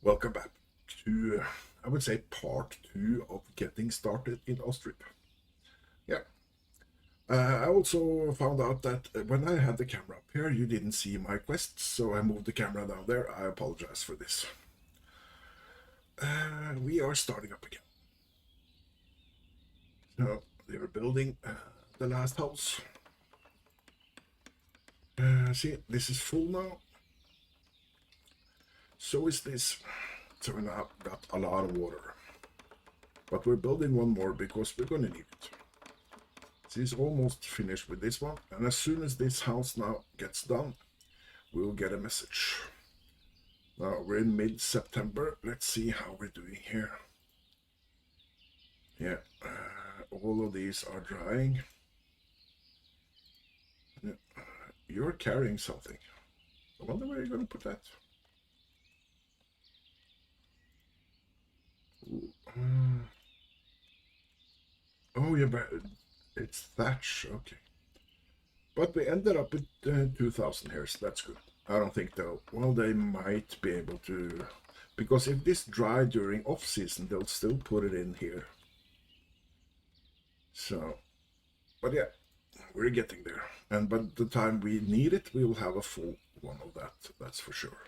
Welcome back to, I would say, part 2 of getting started in Ostriv. Yeah, I also found out that when I had the camera up here, you didn't see my quests, so I moved the camera down there. I apologize for this. We are starting up again. So, they are building the last house. See, this is full now. So is this. So we now got a lot of water. But we're building one more because we're going to need it. She's almost finished with this one, and as soon as this house now gets done, we'll get a message. Now we're in mid-September. Let's see how we're doing here. Yeah, all of these are drying. Yeah, you're carrying something. I wonder where you're going to put that. Oh, yeah, but it's thatch. Okay. But we ended up with 2,000 here, so that's good. I don't think though. Well, they might be able to, because if this dry during off season, they'll still put it in here. So, but yeah, we're getting there. And by the time we need it, we will have a full one of that. That's for sure.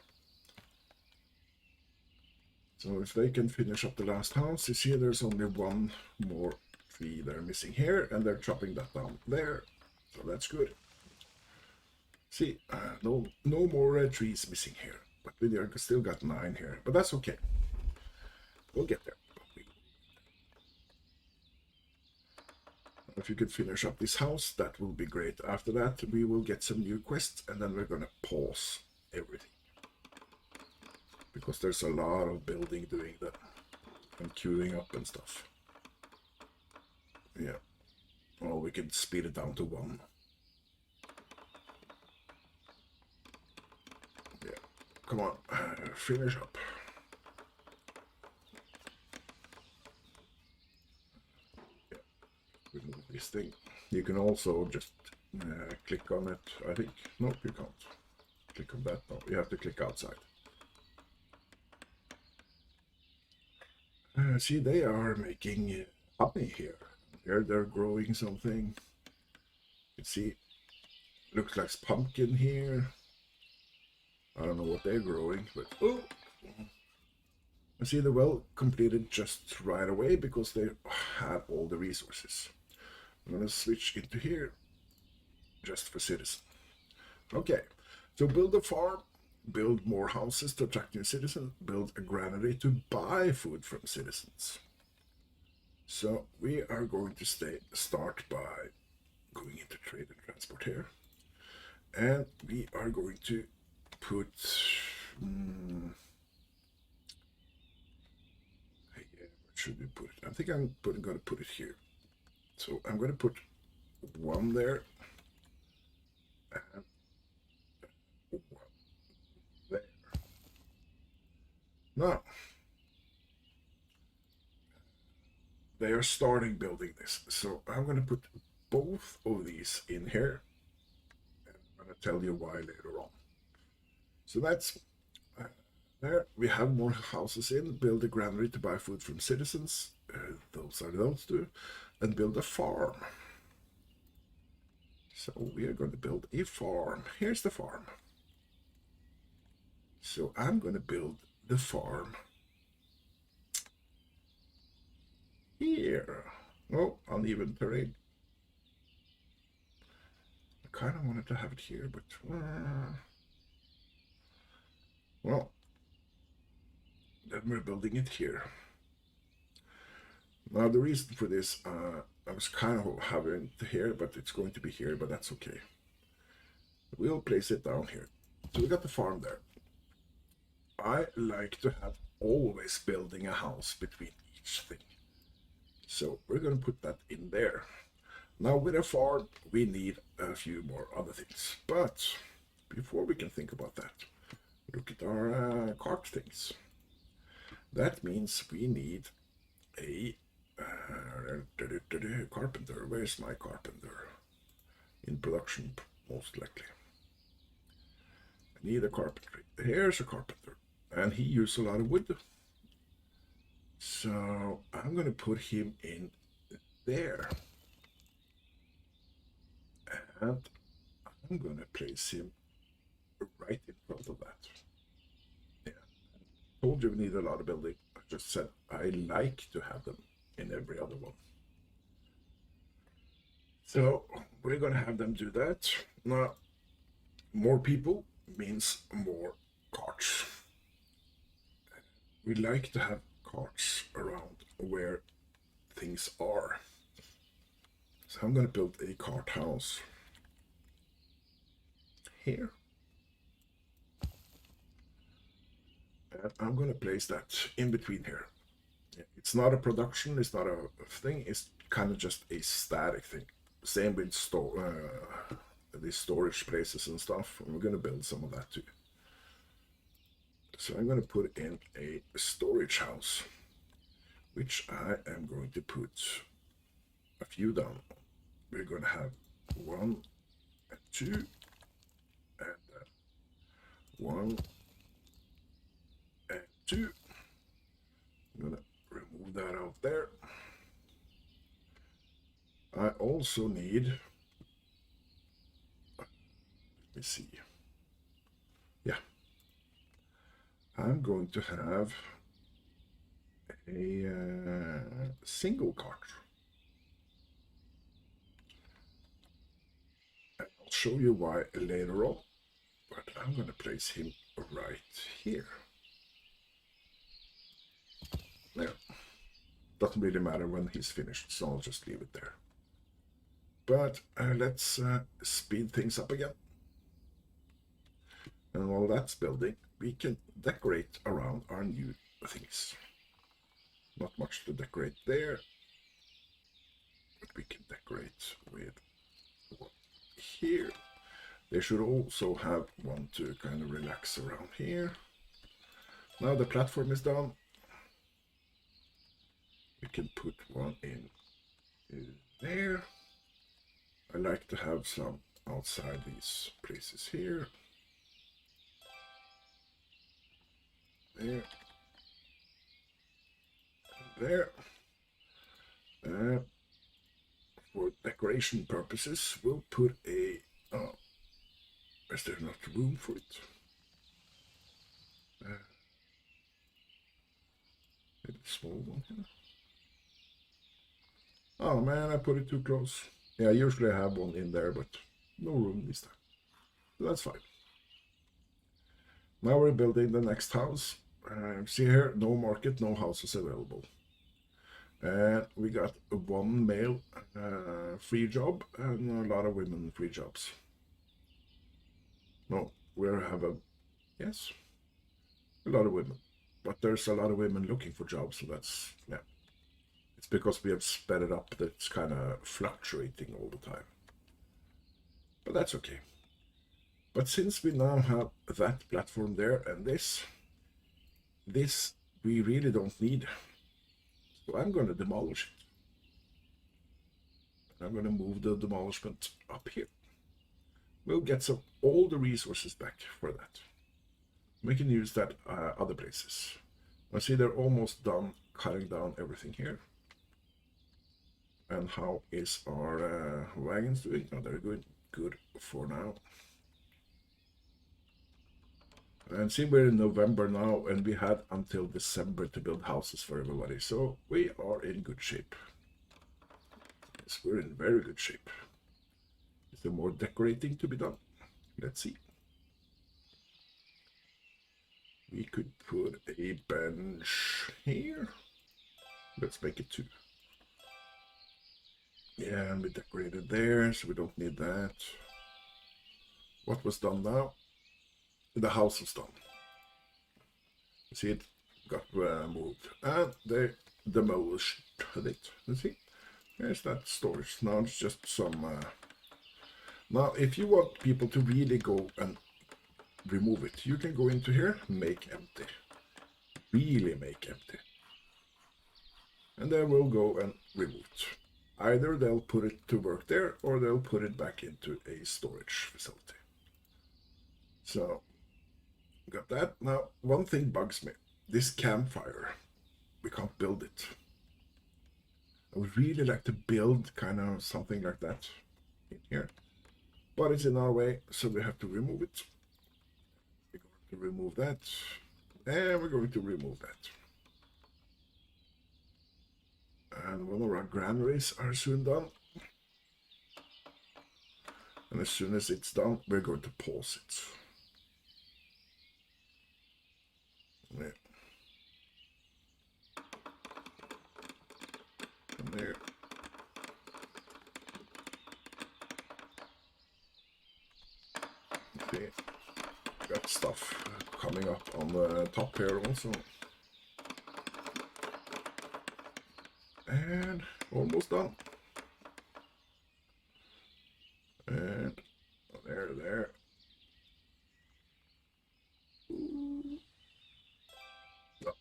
So if they can finish up the last house, you see there's only one more tree they're missing here, and they're chopping that down there. So that's good. See, no more trees missing here, but we still got 9 here, but that's okay. We'll get there. If you could finish up this house, that will be great. After that, we will get some new quests, and then we're gonna pause everything. Because there's a lot of building doing that, and queuing up and stuff. Yeah. Well, we can speed it down to 1. Yeah. Come on, finish up. Yeah. Remove this thing. You can also just click on it, I think. No, you can't. Click on that. No, you have to click outside. See, they are making honey here. They're growing something. You can see, looks like pumpkin here. I don't know what they're growing, but oh! I see the well completed just right away because they have all the resources. I'm gonna switch into here just for citizen. Okay, so build a farm, build more houses to attract new citizens, build a granary to buy food from citizens. So we are going to start by going into trade and transport here. And we are going to put... where should we put it? I think I'm going to put it here. So I'm going to put 1 there. And 1 there. Now, they are starting building this. So I'm going to put both of these in here. And I'm going to tell you why later on. So that's there. We have more houses in. Build a granary to buy food from citizens. Those are those 2. And build a farm. So we are going to build a farm. Here's the farm. So I'm going to build the farm here. Oh, uneven terrain. I kind of wanted to have it here, but well, then we're building it here. Now the reason for this, I was kind of having it here, but it's going to be here, but that's okay. We'll place it down here. So we got the farm there. I like to have always building a house between each thing. So we're going to put that in there. Now with a farm, we need a few more other things. But before we can think about that, look at our cart things. That means we need a carpenter. Where's my carpenter? In production, most likely. I need a carpentry. Here's a carpenter. and he uses a lot of wood. So I'm going to put him in there. And I'm going to place him right in front of that. Yeah. Told you we need a lot of building. I just said I like to have them in every other one. So we're going to have them do that. Now, more people means more carts. We like to have carts around where things are. So I'm going to build a cart house here. And I'm going to place that in between here. It's not a production, it's not a thing, it's kind of just a static thing. Same with these storage places and stuff. And we're going to build some of that too. So I'm going to put in a storage house, which I am going to put a few down. We're going to have 1 and 2 and 1 and 2. I'm going to remove that out there. I also need, let me see. Yeah. I'm going to have a single cart. And I'll show you why later on, but I'm going to place him right here. There. Doesn't really matter when he's finished, so I'll just leave it there. But let's speed things up again. And while that's building, we can decorate around our new things. Not much to decorate there, but we can decorate with one here. They should also have one to kind of relax around here. Now the platform is done. We can put one in there. I like to have some outside these places here. There. And there. For decoration purposes, we'll put a... Oh, is there not room for it? Maybe a small one here. Oh man, I put it too close. Yeah, usually I have one in there, but no room this time. So that's fine. Now we're building the next house. See here, no market, no houses available. And we got one male free job and a lot of women free jobs. No, we have a, yes, a lot of women. But there's a lot of women looking for jobs, so that's, yeah. It's because we have sped it up that it's kind of fluctuating all the time. But that's okay. But since we now have that platform there and this we really don't need. So I'm going to demolish it. I'm going to move the demolishment up here. We'll get all the resources back for that. We can use that other places. I see they're almost done cutting down everything here. And how is our wagons doing? Oh, they're good for now. And see, we're in November now, and we had until December to build houses for everybody. So we are in good shape. Yes, we're in very good shape. Is there more decorating to be done? Let's see. We could put a bench here. Let's make it 2. Yeah, and we decorated there, so we don't need that. What was done now? The house was done. You see, it got moved. And they demolished it. You see? There's that storage. Now it's just some... Now, if you want people to really go and remove it, you can go into here, make empty. Really make empty. And then we'll go and remove it. Either they'll put it to work there, or they'll put it back into a storage facility. So got that. Now, one thing bugs me. This campfire, we can't build it. I would really like to build kind of something like that in here. But it's in our way, so we have to remove it. We're going to remove that. And we're going to remove that. And one of our granaries are soon done. And as soon as it's done, we're going to pause it. There. And there. Okay. Got stuff coming up on the top here also. And almost done. And there. Ooh. No.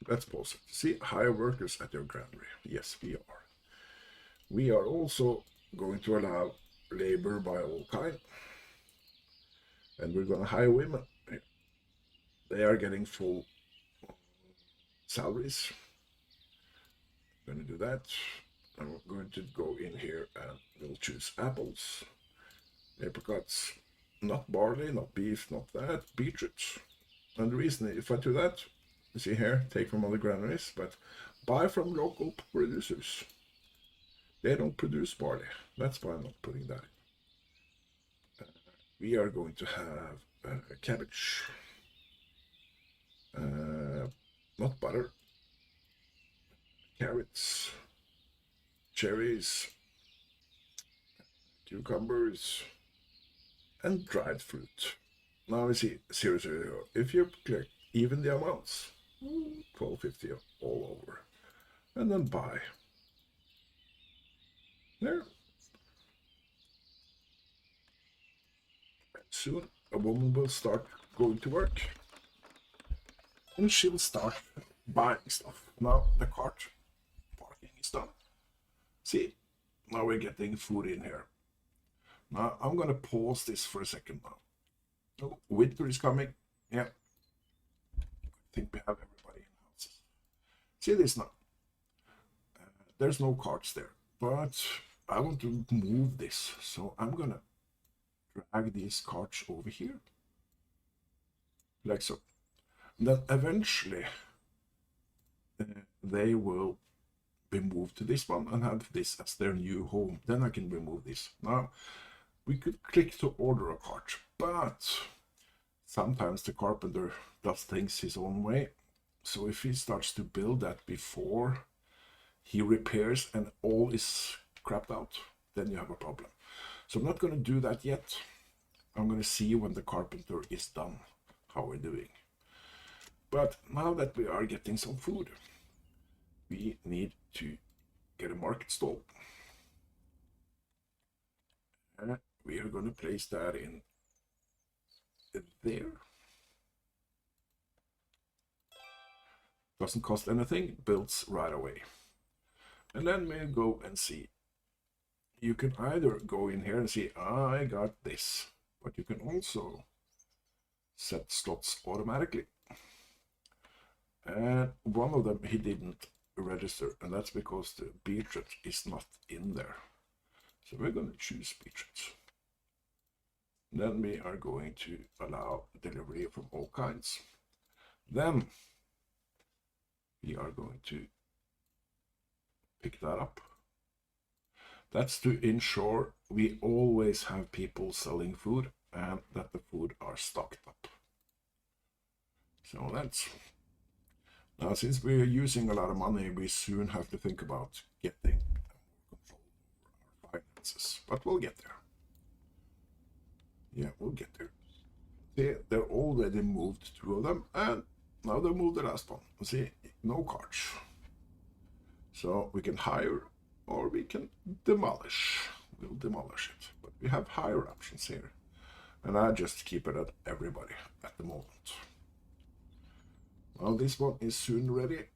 Let's pause it. See, hire workers at your granary. Yes, we are. We are also going to allow labor by all kind. And we're going to hire women. They are getting full salaries. I'm going to do that. I'm going to go in here and we'll choose apples, apricots, not barley, not beef, not that, beetroot. And the reason, if I do that, you see here, take from other granaries, but buy from local producers. They don't produce barley. That's why I'm not putting that in. We are going to have cabbage, not butter, carrots, cherries, cucumbers, and dried fruit. Now we see, seriously, if you click even the amounts, 12.50 all over, and then buy. There. And soon a woman will start going to work, and she will start buying stuff. Now the cart parking is done. See, now we're getting food in here. Now I'm gonna pause this for a second now. Oh, winter is coming. Yeah. I think we have everybody in houses. See this now. There's no carts there, but I want to move this, so I'm gonna drag these carts over here, like so. Then eventually they will be moved to this one and have this as their new home. Then I can remove this. Now we could click to order a cart, but sometimes the carpenter does things his own way. So if he starts to build that before he repairs and all is crapped out, then you have a problem. So I'm not going to do that yet. I'm going to see when the carpenter is done how we're doing. But now that we are getting some food, we need to get a market stall. And we are going to place that in there. Doesn't cost anything, builds right away. And then we'll go and see. You can either go in here and see, I got this, but you can also set slots automatically. And one of them he didn't register, and that's because the beetroot is not in there. So we're going to choose beetroot. Then we are going to allow delivery from all kinds. Then we are going to pick that up. That's to ensure we always have people selling food and that the food are stocked up. So that's... Now, since we're using a lot of money, we soon have to think about getting more control over our finances. But we'll get there. Yeah, we'll get there. They're already moved 2 of them, and now they moved the last one. See, no carts. So we can hire or we can demolish. We'll demolish it. But we have higher options here. And I just keep it at everybody at the moment. Well, this one is soon ready.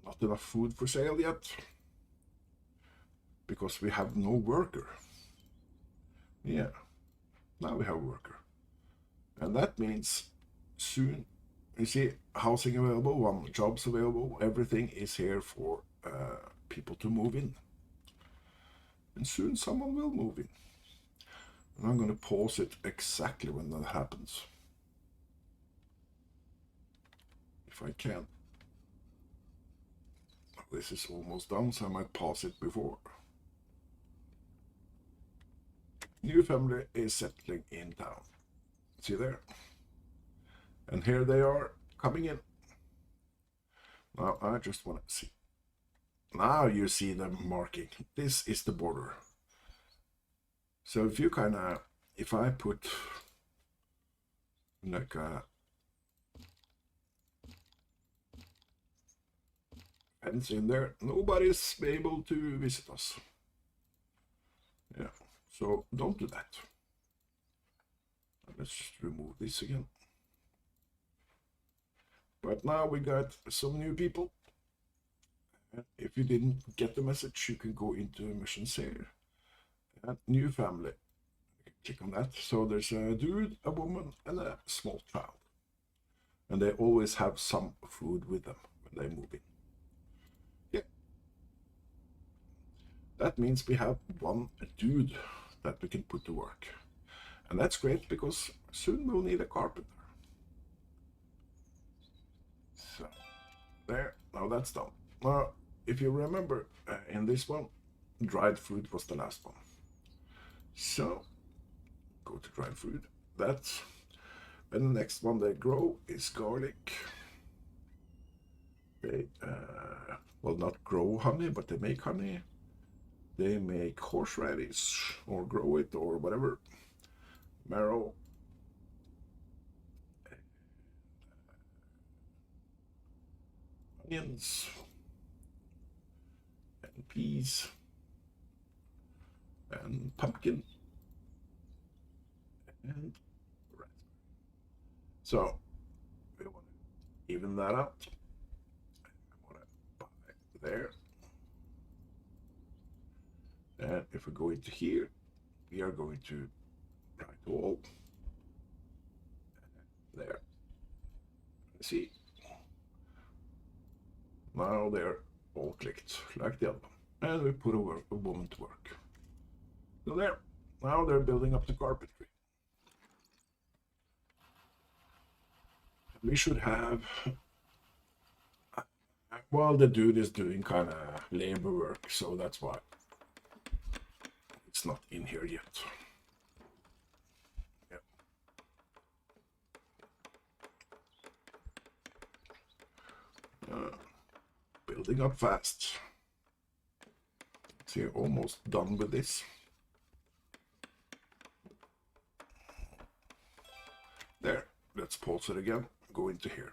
Not enough food for sale yet, because we have no worker. Yeah, Now we have a worker. And that means soon, you see, housing available, jobs available, everything is here for people to move in. And soon someone will move in. And I'm going to pause it exactly when that happens. If I can. This is almost done, so I might pause it before. New family is settling in town. See there? And here they are coming in. Now I just want to see. Now you see them marking. This is the border. So if you if I put like a fence in there, nobody's able to visit us. Yeah, so don't do that. Let's just remove this again. But now we got some new people. And if you didn't get the message, you can go into missions here. And new family. Click on that. So there's a dude, a woman, and a small child. And they always have some food with them when they move in. Yeah. That means we have one dude that we can put to work. And that's great because soon we'll need a carpenter. So, there, now that's done. Now, if you remember, in this one, dried fruit was the last one. So, go to dried fruit. That's, and the next one they grow is garlic. They, well, not grow honey, but they make honey. They make horseradish, or grow it, or whatever. Marrow. Onions. And peas. And pumpkin. And raspberry. So, we want to even that out. I want to buy there. And if we go into here, we are going to write all there. See? Now they're all clicked like the other one. And we put a woman to work. So there. Now they're building up the carpentry. We should have, well, the dude is doing kind of labor work, so that's why it's not in here yet. Yep. Building up fast. See, almost done with this. There, let's pause it again. Go into here.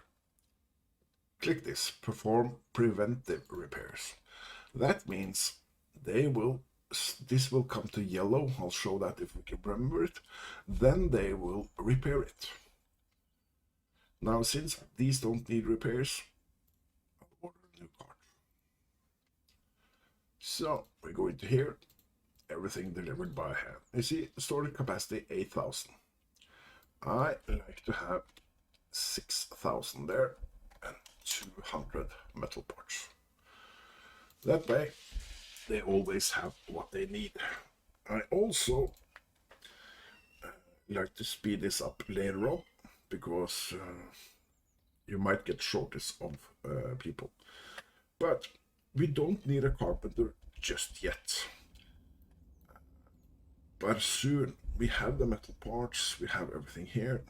Click this, perform preventive repairs. That means this will come to yellow. I'll show that if we can remember it. Then they will repair it. Now, since these don't need repairs, I'll order a new cart. So we go into here, everything delivered by hand. You see, storage capacity 8,000. I like to have 6,000 there and 200 metal parts. That way, they always have what they need. I also like to speed this up later on because you might get shortage of people. But we don't need a carpenter just yet. But soon we have the metal parts, we have everything here.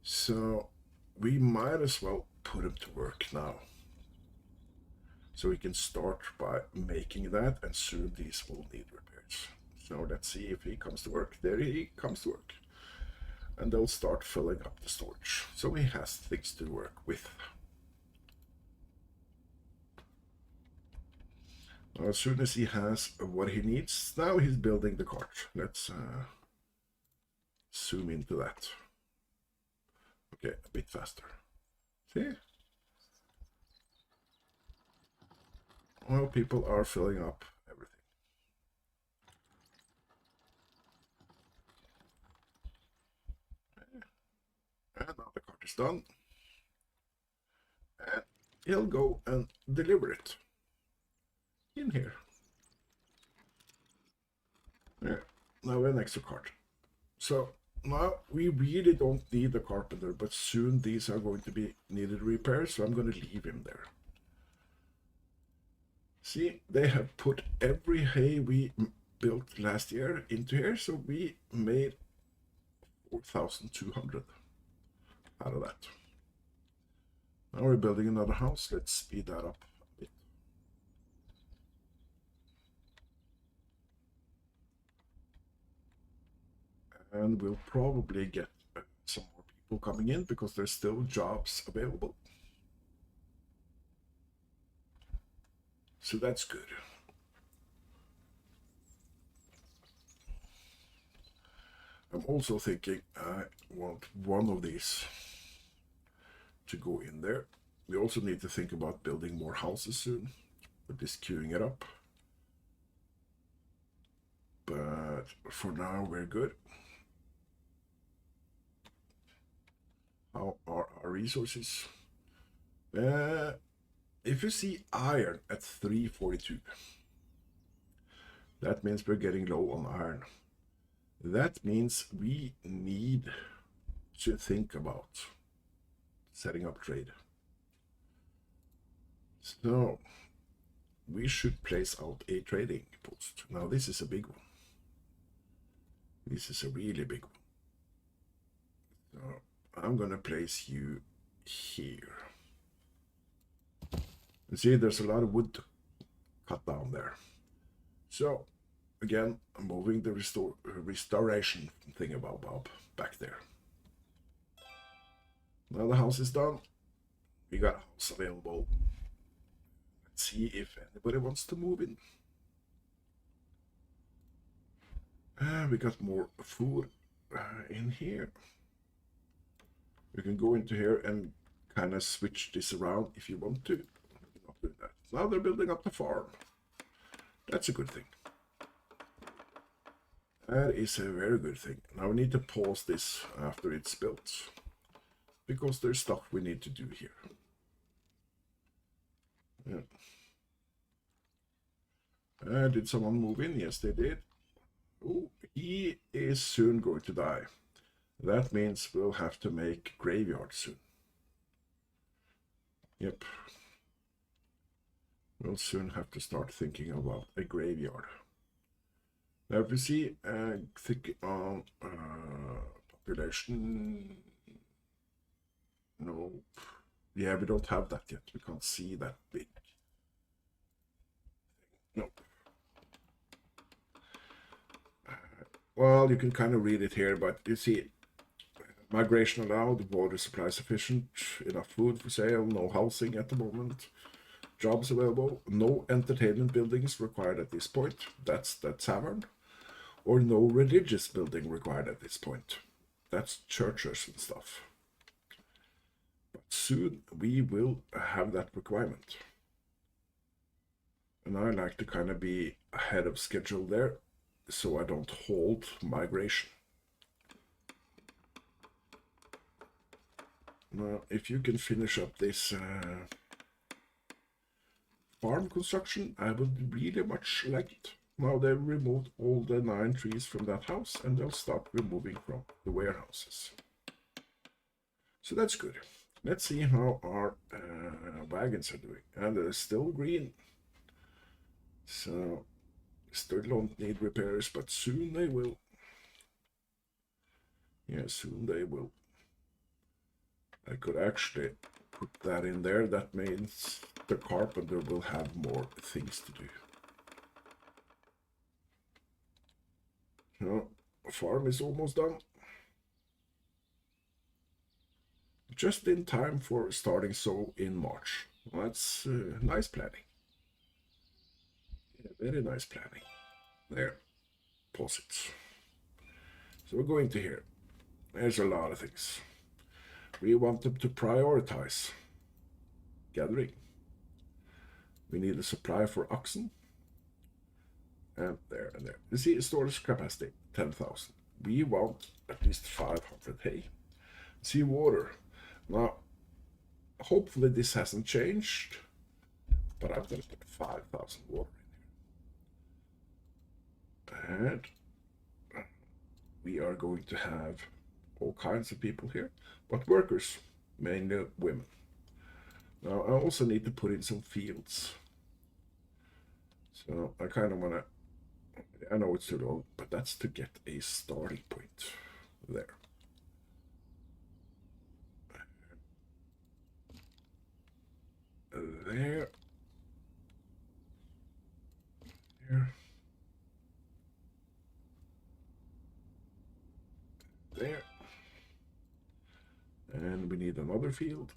So we might as well put him to work now. So we can start by making that, and soon these will need repairs. So let's see if he comes to work. There he comes to work. And they'll start filling up the storage. So he has things to work with. As soon as he has what he needs, now he's building the cart. Let's zoom into that. Okay, a bit faster. See? Well, people are filling up everything. is done. And he'll go and deliver it in here. There. Now an extra cart. So now we really don't need a carpenter, but soon these are going to be needed repairs, so I'm going to leave him there. See, they have put every hay we built last year into here, so we made 4,200 out of that. Now we're building another house. Let's speed that up a bit. And we'll probably get some more people coming in because there's still jobs available. So that's good. I'm also thinking I want one of these to go in there. We also need to think about building more houses soon. We're just queuing it up. But for now, we're good. How are our resources? If you see iron at 342, that means we're getting low on iron. That means we need to think about setting up trade. So we should place out a trading post. Now this is a big one. This is a really big one. So I'm gonna place you here. You see, there's a lot of wood cut down there. So again, I'm moving the restoration thing about Bob back there. Now the house is done. We got a house available. Let's see if anybody wants to move in. We got more food in here. You can go into here and kind of switch this around if you want to. Not doing that. Now they're building up the farm. That's a good thing. That is a very good thing. Now we need to pause this after it's built, because there's stuff we need to do here. Yeah. Did someone move in? Yes, they did. Oh, he is soon going to die. That means we'll have to make graveyard soon. Yep. We'll soon have to start thinking about a graveyard. Now if you see, think on population. No. Yeah, we don't have that yet. We can't see that big. No. Well, you can kind of read it here, but you see, migration allowed, water supply sufficient, enough food for sale, no housing at the moment, jobs available, no entertainment buildings required at this point. That's the tavern. Or no religious building required at this point. That's churches and stuff. But soon we will have that requirement. And I like to kind of be ahead of schedule there, so I don't hold migration. Now, if you can finish up this farm construction, I would really much like it. Now they've removed all the 9 trees from that house, and they'll start removing from the warehouses. So that's good. Let's see how our wagons are doing. And they're still green. So still don't need repairs, but soon they will. Yeah, soon they will. I could actually put that in there. That means the carpenter will have more things to do. No, farm is almost done. Just in time for starting sow in March. That's nice planning. Yeah, very nice planning. There, pause it. So we're going to here. There's a lot of things. We want them to prioritize gathering. We need a supply for oxen. And there and there. You see, storage capacity 10,000. We want at least 500 hay. See, water. Now, hopefully this hasn't changed, but I'm going to put 5,000 water in here. And we are going to have all kinds of people here, but workers, mainly women. Now, I also need to put in some fields. So I kind of want to, I know it's too long, but that's to get a starting point there. There. There. There. And we need another field.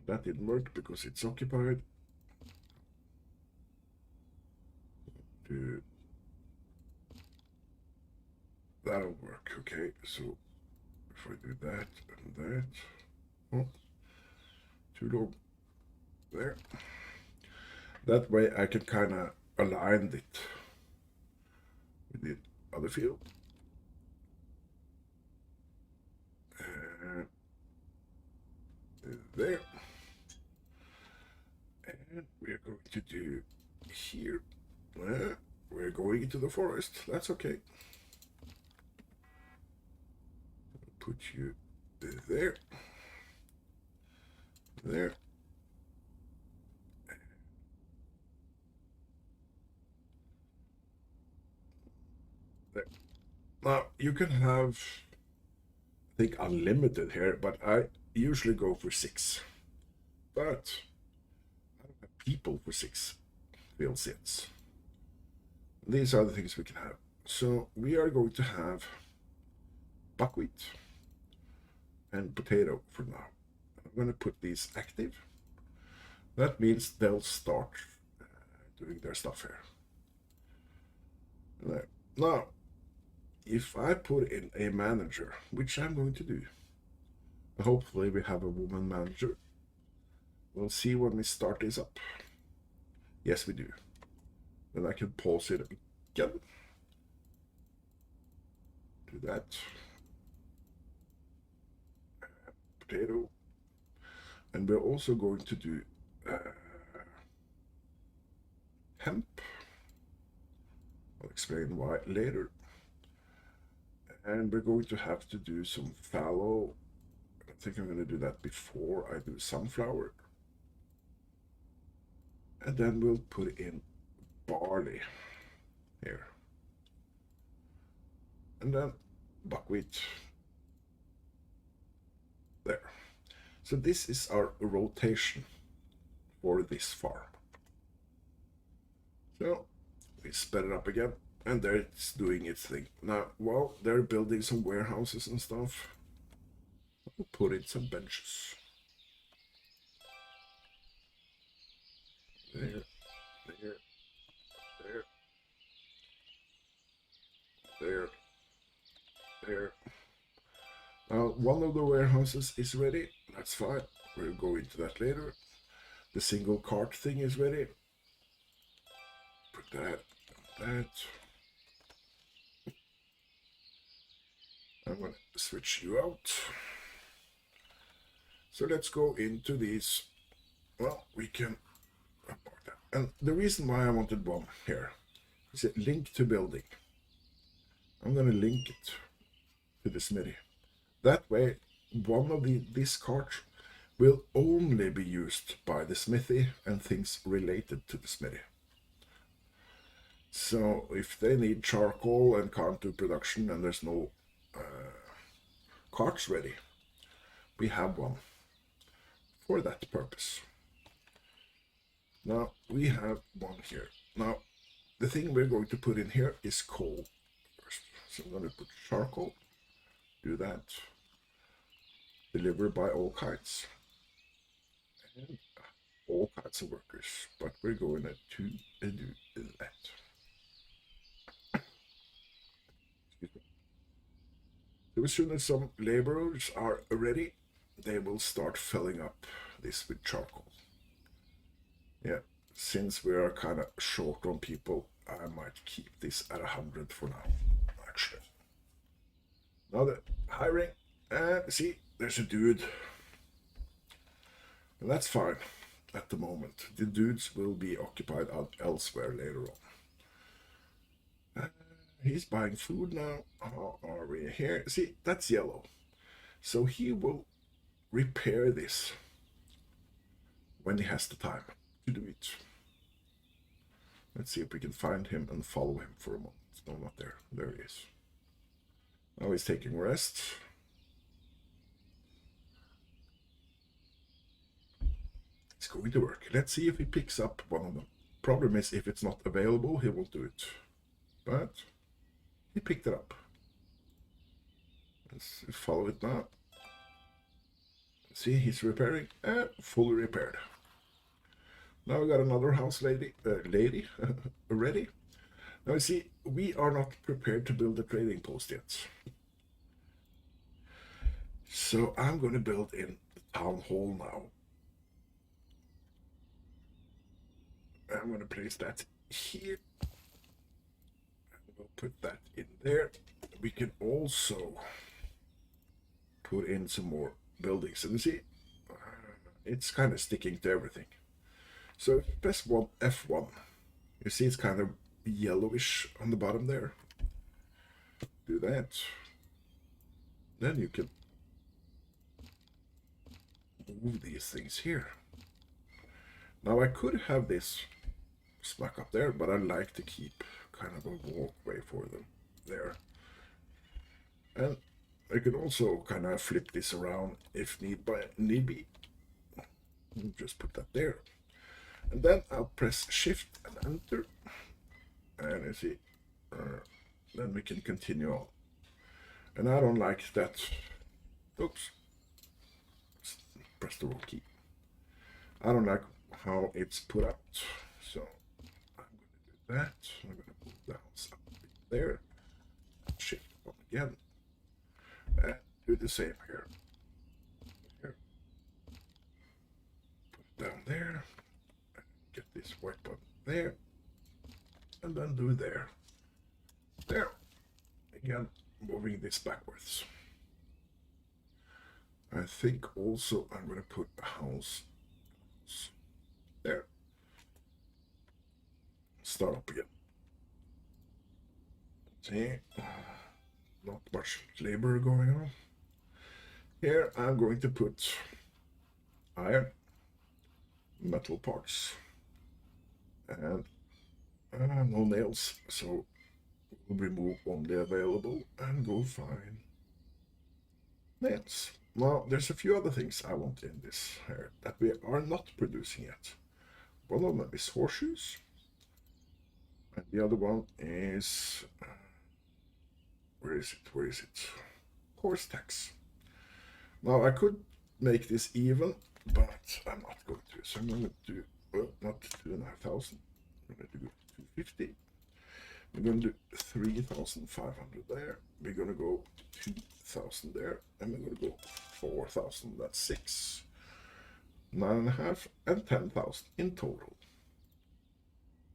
That didn't work because it's occupied. That'll work, okay. So if I do that and that, oh, too low there. That way I can kind of align it with the other field. And there. And we're going to do here. We're going into the forest. That's okay. Put you there. There. There. Now you can have, I think, unlimited here, but I usually go for 6. But I don't have people for 6 field sets. These are the things we can have. So we are going to have buckwheat and potato for now. I'm going to put these active. That means they'll start doing their stuff here. There. Now, if I put in a manager, which I'm going to do, hopefully we have a woman manager. We'll see when we start this up. Yes, we do. Then I can pause it again. Do that. Potato. And we're also going to do hemp. I'll explain why later. And we're going to have to do some fallow. I think I'm going to do that before I do sunflower. And then we'll put in barley here. And then buckwheat there. So this is our rotation for this farm. So we sped it up again, and there it's doing its thing. Now, while they're building some warehouses and stuff, I'll put in some benches. There, there, there, there, there. Now, one of the warehouses is ready. That's fine. We'll go into that later. The single cart thing is ready. Put that and that. I'm going to switch you out. So let's go into these. Well, we can report that. And the reason why I wanted one here is a link to building. I'm going to link it to the smithy. That way, one of these carts will only be used by the smithy and things related to the smithy. So if they need charcoal and can't do production and there's no carts ready, we have one for that purpose. Now we have one here. Now the thing we're going to put in here is coal first. So I'm going to put charcoal, do that, deliver by all kinds, and all kinds of workers, but we're going to do that. So as soon as some laborers are ready, they will start filling up this with charcoal. Yeah, since we are kind of short on people, I might keep this at 100 for now, actually. Now the hiring, and see, there's a dude. And that's fine at the moment. The dudes will be occupied elsewhere later on. He's buying food now. How are we here? See, that's yellow. So he will repair this when he has the time to do it. Let's see if we can find him and follow him for a moment. No, not there. There he is. Now he's taking rest. It's going to work. Let's see if he picks up one of them. Problem is, if it's not available, he won't do it. But he picked it up. Let's follow it now. See, he's repairing and fully repaired. Now we got another house lady ready. Now you see, we are not prepared to build a trading post yet. So I'm going to build in the town hall now. I'm going to place that here. We'll put that in there. We can also put in some more buildings. And you see, it's kind of sticking to everything. So if you press F1, you see it's kind of yellowish on the bottom there. Do that. Then you can move these things here. Now I could have this smack up there, but I like to keep kind of a walkway for them there. And I could also kind of flip this around if need be. Just put that there. And then I'll press Shift and Enter. And you see, then we can continue on. And I don't like that. Oops. Press the wrong key. I don't like how it's put out. So I'm going to do that. I'm going to move down something there. Shift on again. And do the same here. Put it down there. Get this white button there. And then do there. There. Again, moving this backwards. I think also I'm going to put a house there. Start up again. See, not much labor going on. Here I'm going to put iron, metal parts, and no nails, so we'll remove only available and go find nails. Now, there's a few other things I want in this here that we are not producing yet. One of them is horseshoes, and the other one is, where is it? Horse tax. Now, I could make this even, but I'm not going to. So I'm going to do, not 2,500. I'm going to do 250. We're going to do 3,500 there. We're going to go 2,000 there, and we're going to go 4,000. That's 6, 9.5, and 10,000 in total.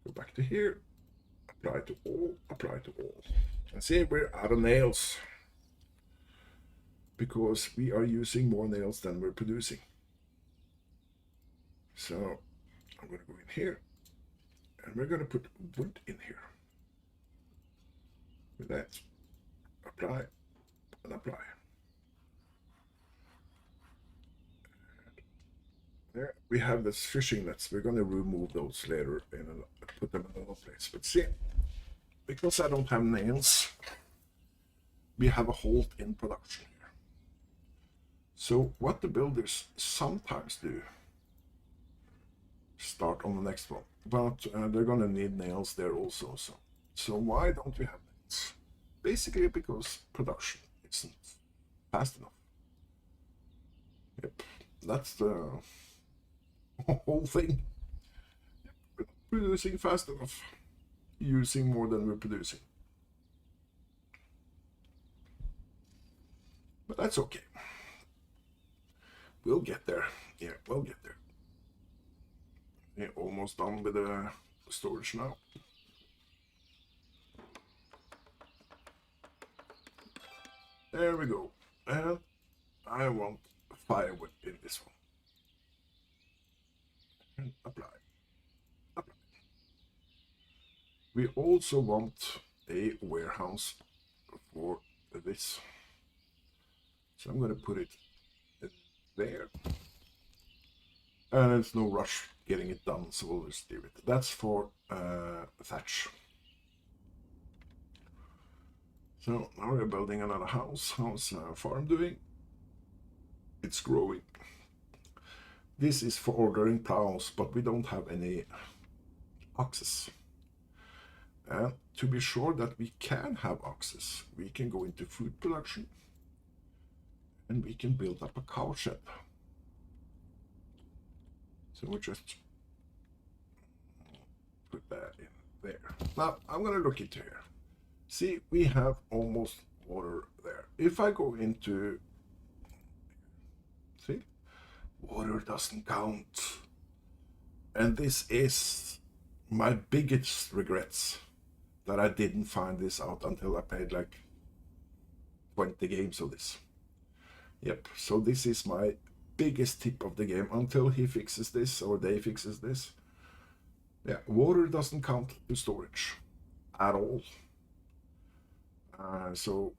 Go back to here. Apply to all. Apply to all. And see, we're out of nails because we are using more nails than we're producing. So I'm going to go in here, and we're going to put wood in here. With that, apply and apply. And there we have this fishing nets. We're going to remove those later and put them in another place. But see, because I don't have nails, we have a halt in production here. So what the builders sometimes do, start on the next one, but they're going to need nails there also. So why don't we have nails? Basically because production isn't fast enough. Yep, that's the whole thing. We're not producing fast enough, using more than we're producing. But that's okay. We'll get there. Yeah, we'll get there. Yeah, almost done with the storage now. There we go. And I want firewood in this one. And apply. Apply. We also want a warehouse for this. So I'm going to put it there. And there's no rush getting it done, so we'll just leave it. That's for thatch. So now we're building another house. How's farm doing? It's growing. This is for ordering plows, but we don't have any oxes. And to be sure that we can have oxes, we can go into food production and we can build up a cow shed. So we'll just put that in there. Now I'm going to look into here. See, we have almost water there. If I go into, see, water doesn't count. And this is my biggest regrets, that I didn't find this out until I played like 20 games of this. Yep, so this is my biggest tip of the game until he fixes this or they fixes this. Yeah, water doesn't count to storage at all. So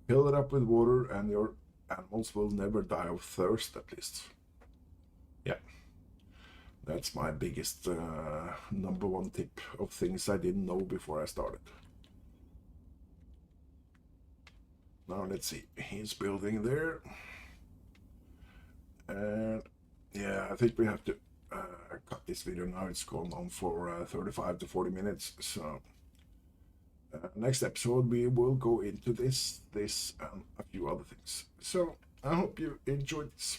fill it up with water and your animals will never die of thirst, at least. Yeah, that's my biggest number one tip of things I didn't know before I started. Now let's see, he's building there. And yeah, I think we have to cut this video now. It's gone on for 35 to 40 minutes. So next episode we will go into this and a few other things. So I hope you enjoyed this.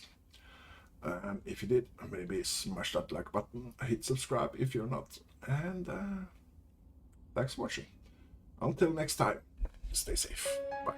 And if you did, maybe smash that like button, hit subscribe if you're not. And thanks for watching. Until next time, stay safe. Bye.